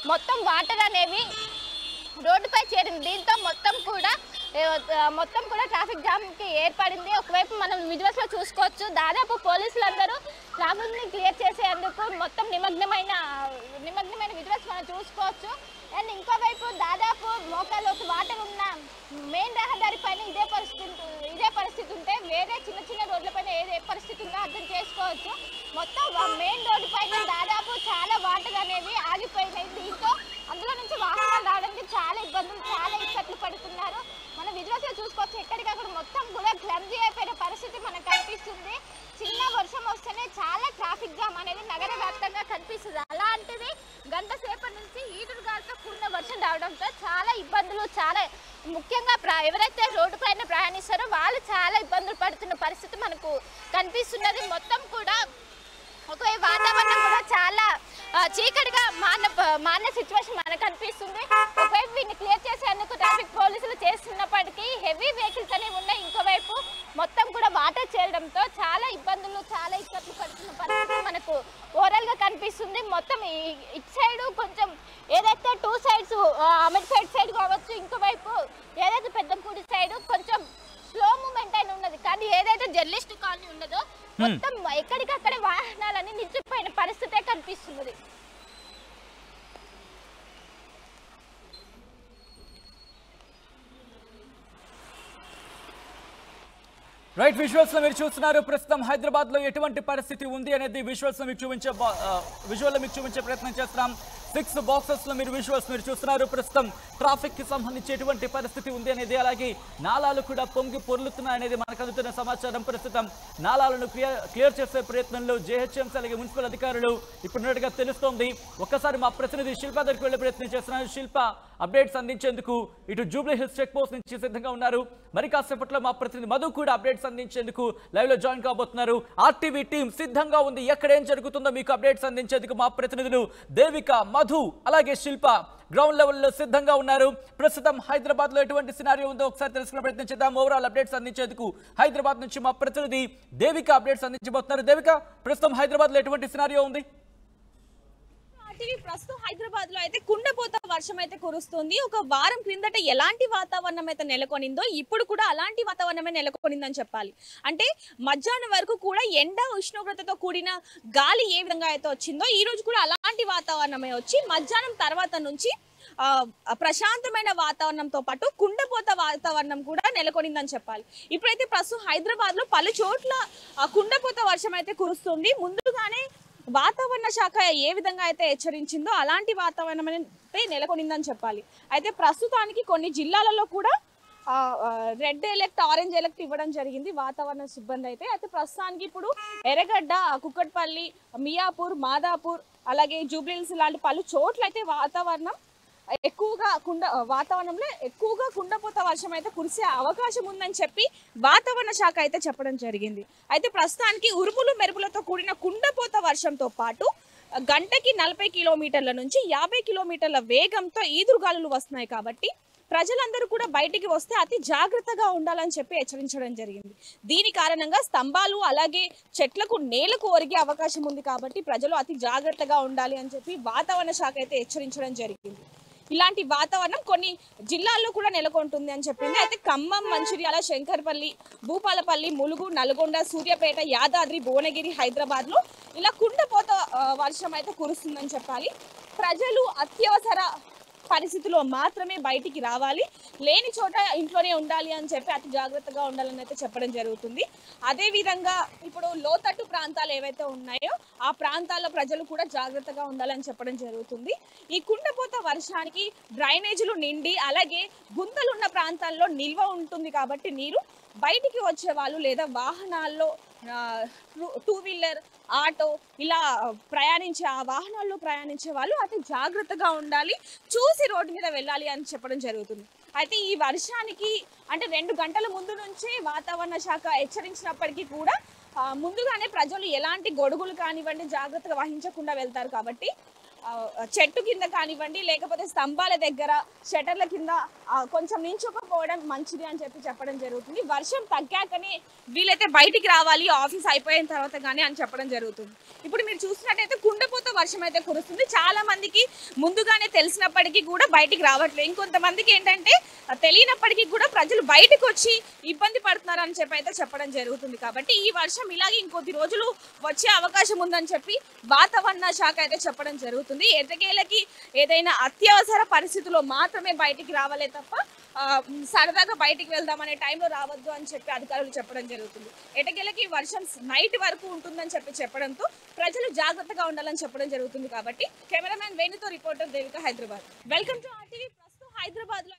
మొత్తం వాటర్ అనేవి రోడ్డుపై చేరింది. దీంతో మొత్తం కూడా ట్రాఫిక్ జామ్ కి ఏర్పడింది. ఒకవైపు మనం విజువల్స్ లో చూసుకోవచ్చు, దాదాపు పోలీసులందరూ ట్రాఫిక్ ని క్లియర్ చేసేందుకు మొత్తం నిమగ్నమైన విజువల్స్ మనం చూసుకోవచ్చు. అండ్ ఇంకోవైపు దాదాపు మోకాళ్ళలోకి వాటర్ ఉన్న మెయిన్ రహదారి పైన ఇదే పరిస్థితి ఉంటే వేరే చిన్న రోడ్లపైన ఏ పరిస్థితి ఉందో అర్థం చేసుకోవచ్చు. మొత్తం మెయిన్ రోడ్డు పైన దాదాపు చాలా వాటర్ అనేవి ఆగిపోయినాయి. దీంతో అందులో నుంచి వాహనాలు రావడానికి చాలా ఇక్కట్లు పడుతున్నారు. మనం విజువల్స్ లో చూసుకోవచ్చు, ఎక్కడికక్కడ మొత్తం కూడా క్లమ్జీ అయిపోయిన పరిస్థితి మనకు కనిపిస్తుంది. చిన్న వర్షం వస్తేనే చాలా ట్రాఫిక్ జామ్ అనేది నగర వ్యాప్తంగా కనిపిస్తుంది. అలాంటిది గంట సేపటి నుంచి ఈదురుగాలితో కూడిన వర్షం రావడంతో చాలా ఇబ్బందులు, చాలా ముఖ్యంగా ఎవరైతే రోడ్డు పైన ప్రయాణిస్తారో వాళ్ళు చాలా ఇబ్బందులు పడుతున్న పరిస్థితి మనకు కనిపిస్తున్నది. మొత్తం కూడా ఒకవైపు వాతావరణం కూడా చాలా చీకటిగా మారిన సిచ్యువేషన్ మనకు కనిపిస్తుంది. ఒకవైపు వీటిని క్లియర్ చేసేందుకు ట్రాఫిక్ పోలీసులు చేస్తున్నప్పటికీ హెవీ వెహికల్స్ అనేవి ఉన్నాయి. ఇంకోవైపు మొత్తం కూడా వాటర్ చేరడంతో చాలా ఇబ్బందులు, చాలా ఇక్కట్లు పడుతున్న పరిస్థితి మనకు ఓవరాల్ గా కనిపిస్తుంది. మొత్తం ఇటు సైడ్ కొంచెం ఏదైతే టూ సైడ్స్ అమీర్పేట్ సైడ్ కావచ్చు, ఇంకోవైపు ఏదైతే పెద్దంపూడి సైడ్ కొంచెం స్లో మూమెంట్ అయిన ఉన్నది. కానీ ఏదైతే జర్నలిస్ట్ కాలనీ ఉన్నదో మొత్తం ఎక్కడికక్కడే వాహనాలన్నీ నిలిచిపోయిన పరిస్థితే కనిపిస్తున్నది. రైట్, విజువల్స్ లో మీరు చూస్తున్నారు ప్రస్తుతం హైదరాబాద్ లో ఎటువంటి పరిస్థితి ఉంది అనేది విజువల్ లో మీకు చూపించే ప్రయత్నం చేస్తున్నాం. 6 బాక్సెస్ లో మీరు విజువల్స్ చూస్తున్నారు. ప్రస్తుతం ట్రాఫిక్ కి సంబంధించి ఎటువంటి పరిస్థితి ఉంది అనేది, అలాగే నాలాలు కూడా పొంగి పొర్లుతున్నాయి అనేది మనకు అందుతున్న సమాచారం. ప్రస్తుతం నాలాలను క్లియర్ చేసే ప్రయత్నంలో జేహెచ్ఎంసీ అలాగే మున్సిపల్ అధికారులు ఇప్పుడున్నట్టుగా తెలుస్తోంది. ఒక్కసారి మా ప్రతినిధి శిల్ప దగ్గరికి వెళ్లే ప్రయత్నం చేస్తున్నారు. శిల్ప, అప్డేట్స్ అందించేందుకు ఇటు జూబ్లీ హిల్స్ చెక్ పోస్ట్ నుంచి సిద్ధంగా ఉన్నారు. మరి కాసేపట్లో మా ప్రతినిధి మధు కూడా అప్డేట్స్ అందించేందుకు లైవ్ లో జాయిన్ కాబోతున్నారు. ఆర్టీవీ టీం సిద్ధంగా ఉంది. ఎక్కడేం జరుగుతుందో మీకు అప్డేట్స్ అందించేందుకు మా ప్రతినిధులు దేవిక, మధు అలాగే శిల్ప గ్రౌండ్ లెవెల్లో సిద్ధంగా ఉన్నారు. ప్రస్తుతం హైదరాబాద్ లో ఎటువంటి సినారియో ఉందో ఒకసారి తెలుసుకునే ప్రయత్నం చేద్దాం. ఓవరాల్ అప్డేట్స్ అందించేందుకు హైదరాబాద్ నుంచి మా ప్రతినిధి దేవిక అప్డేట్స్ అందించబోతున్నారు. దేవిక, ప్రస్తుతం హైదరాబాద్ లో ఎటువంటి సినారియో ఉంది? ప్రస్తుతం హైదరాబాద్ లో అయితే కుండపోత వర్షం అయితే కురుస్తుంది. ఒక వారం క్రిందట ఎలాంటి వాతావరణం అయితే నెలకొనిందో ఇప్పుడు కూడా అలాంటి వాతావరణమే నెలకొనిందని చెప్పాలి. అంటే మధ్యాహ్నం వరకు కూడా ఎండ ఉష్ణోగ్రతతో కూడిన గాలి ఏ విధంగా అయితే వచ్చిందో ఈ రోజు కూడా అలాంటి వాతావరణమే వచ్చి మధ్యాహ్నం తర్వాత నుంచి ప్రశాంతమైన వాతావరణంతో పాటు కుండపోత వాతావరణం కూడా నెలకొనిందని చెప్పాలి. ఇప్పుడైతే ప్రస్తుతం హైదరాబాద్ లో పలు చోట్ల కుండపోత వర్షం అయితే కురుస్తుంది. ముందుగానే వాతావరణ శాఖ ఏ విధంగా అయితే హెచ్చరించిందో అలాంటి వాతావరణం అయితే నెలకొనిందని చెప్పాలి. అయితే ప్రస్తుతానికి కొన్ని జిల్లాలలో కూడా రెడ్ అలర్ట్, ఆరెంజ్ అలర్ట్ ఇవ్వడం జరిగింది వాతావరణ సిబ్బంది అయితే ప్రస్తుతానికి ఇప్పుడు ఎర్రగడ్డ, కుక్కట్పల్లి, మియాపూర్, మాదాపూర్ అలాగే జూబ్లీహిల్స్ లాంటి పలు చోట్ల అయితే వాతావరణంలో ఎక్కువగా కుండపోత వర్షం అయితే కురిసే అవకాశం ఉందని చెప్పి వాతావరణ శాఖ అయితే చెప్పడం జరిగింది. అయితే ప్రస్తుతానికి ఉరుములు మెరుపులతో కూడిన కుండపోత వర్షంతో పాటు గంటకి 40 కిలోమీటర్ల నుంచి 50 కిలోమీటర్ల వేగంతో ఈదురుగాలులు వస్తున్నాయి. కాబట్టి ప్రజలందరూ కూడా బయటికి వస్తే అతి జాగ్రత్తగా ఉండాలని చెప్పి హెచ్చరించడం జరిగింది. దీని కారణంగా స్తంభాలు అలాగే చెట్లకు నేలకు ఒరిగే అవకాశం ఉంది. కాబట్టి ప్రజలు అతి జాగ్రత్తగా ఉండాలి అని చెప్పి వాతావరణ శాఖ అయితే హెచ్చరించడం జరిగింది. ఇలాంటి వాతావరణం కొన్ని జిల్లాల్లో కూడా నెలకొంటుంది అని చెప్పింది. అయితే ఖమ్మం, మంచిర్యాల, శంకర్పల్లి, భూపాలపల్లి, ములుగు, నల్గొండ, సూర్యాపేట, యాదాద్రి, భువనగిరి, హైదరాబాద్ లో ఇలా కుండపోత వర్షం అయితే కురుస్తుందని చెప్పాలి. ప్రజలు అత్యవసర పరిస్థితుల్లో మాత్రమే బయటికి రావాలి, లేని చోట ఇంట్లోనే ఉండాలి అని చెప్పి అతి జాగ్రత్తగా ఉండాలని అయితే చెప్పడం జరుగుతుంది. అదేవిధంగా ఇప్పుడు లోతట్టు ప్రాంతాలు ఏవైతే ఉన్నాయో ఆ ప్రాంతాల్లో ప్రజలు కూడా జాగ్రత్తగా ఉండాలని చెప్పడం జరుగుతుంది. ఈ కుండపోత వర్షానికి డ్రైనేజీలు నిండి అలాగే గుంతలు ఉన్న ప్రాంతాల్లో నిల్వ ఉంటుంది. కాబట్టి నీరు బయటికి వచ్చే వాళ్ళు లేదా వాహనాల్లో టూ వీలర్, ఆటో ఇలా ప్రయాణించే ఆ వాహనాల్లో ప్రయాణించే వాళ్ళు అతి జాగ్రత్తగా ఉండాలి, చూసి రోడ్డు మీద వెళ్ళాలి అని చెప్పడం జరుగుతుంది. అయితే ఈ వర్షానికి అంటే 2 గంటల ముందు నుంచే వాతావరణ శాఖ హెచ్చరించినప్పటికీ కూడా ముందుగానే ప్రజలు ఎలాంటి గొడుగులు కానివ్వండి జాగ్రత్తగా వహించకుండా వెళ్తారు. కాబట్టి చెట్టు కింద కానివ్వండి, లేకపోతే స్తంభాల దగ్గర షటర్ల కింద కొంచెం నించుకోపోవడం మంచిది అని చెప్పడం జరుగుతుంది. వర్షం తగ్గాకనే వీలైతే బయటికి రావాలి ఆఫీస్ అయిపోయిన తర్వాత కానీ అని చెప్పడం జరుగుతుంది. ఇప్పుడు మీరు చూసినట్టయితే కుండపోత వర్షం అయితే కురుస్తుంది. చాలా మందికి ముందుగానే తెలిసినప్పటికీ కూడా బయటికి రావట్లేదు. ఇంకొంతమందికి ఏంటంటే తెలియనప్పటికీ కూడా ప్రజలు బయటకు వచ్చి ఇబ్బంది పడుతున్నారు అని అయితే చెప్పడం జరుగుతుంది. కాబట్టి ఈ వర్షం ఇలాగే ఇంకొద్ది రోజులు వచ్చే అవకాశం ఉందని చెప్పి వాతావరణ శాఖ అయితే చెప్పడం జరుగుతుంది. ఎటకేలకి ఏదైనా అత్యవసర పరిస్థితుల్లో మాత్రమే బయటికి రావాలే తప్ప సరదాగా బయటికి వెళ్దామనే టైంలో రావద్దు అని చెప్పి అధికారులు చెప్పడం జరుగుతుంది. ఎటకేలకి వర్షం నైట్ వరకు ఉంటుందని చెప్పడంతో ప్రజలు జాగ్రత్తగా ఉండాలని చెప్పడం జరుగుతుంది. కాబట్టి కెమెరామ్యాన్ వేణుతో reporter Devika, Hyderabad. Welcome to RTV. ప్రస్తుతం హైదరాబాద్ లో